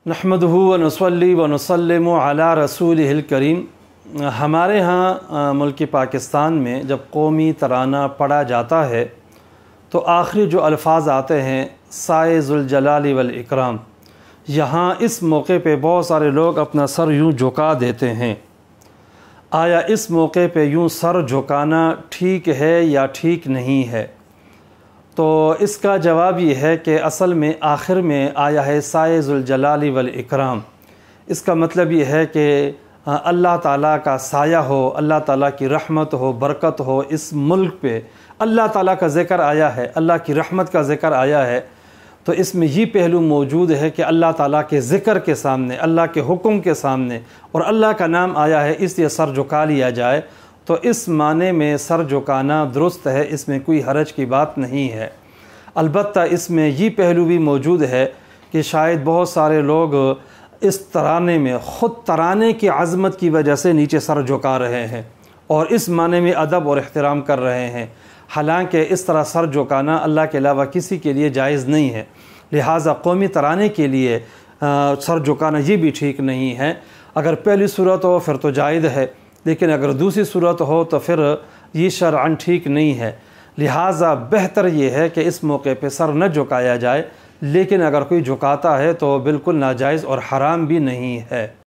नहमदुहु व नसल्ली व नसल्लिमु अला रसूलिहिल करीम। हमारे यहाँ मुल्क पाकिस्तान में जब कौमी तराना पढ़ा जाता है तो आखिरी जो अल्फाज आते हैं साए ज़ुल जलाली वल इकराम, यहाँ इस मौके पे बहुत सारे लोग अपना सर यूँ झुका देते हैं। आया इस मौके पे यूँ सर झुकाना ठीक है या ठीक नहीं है? तो इसका जवाब ये है कि असल में आखिर में आया है साए ज़ुल जलाली वल इकराम। इसका मतलब ये है कि अल्लाह ताला का साया हो, अल्लाह ताला की रहमत हो, बरकत हो इस मुल्क पे। अल्लाह ताला का ज़िक्र आया है, अल्लाह की रहमत का ज़िक्र आया है, तो इसमें ये पहलू मौजूद है कि अल्लाह ताला के ज़िक्र के सामने, अल्लाह के हुक्म के सामने और अल्लाह का नाम आया है, इसलिए सर झुका लिया जाए। तो इस माने में सर झुकाना दुरुस्त है, इसमें कोई हरज की बात नहीं है। अलबत्ता इसमें ये पहलू भी मौजूद है कि शायद बहुत सारे लोग इस तराने में ख़ुद तराने की अज़मत की वजह से नीचे सर झुका रहे हैं और इस माने में अदब और एहतराम कर रहे हैं। हालांकि इस तरह सर झुकाना अल्लाह के अलावा किसी के लिए जायज़ नहीं है, लिहाजा कौमी तराने के लिए सर झुकाना ये भी ठीक नहीं है। अगर पहली सूरत हो फिर तो जायज़ है, लेकिन अगर दूसरी सूरत हो तो फिर ये शरअन ठीक नहीं है। लिहाजा बेहतर ये है कि इस मौके पे सर न झुकाया जाए, लेकिन अगर कोई झुकाता है तो बिल्कुल नाजायज़ और हराम भी नहीं है।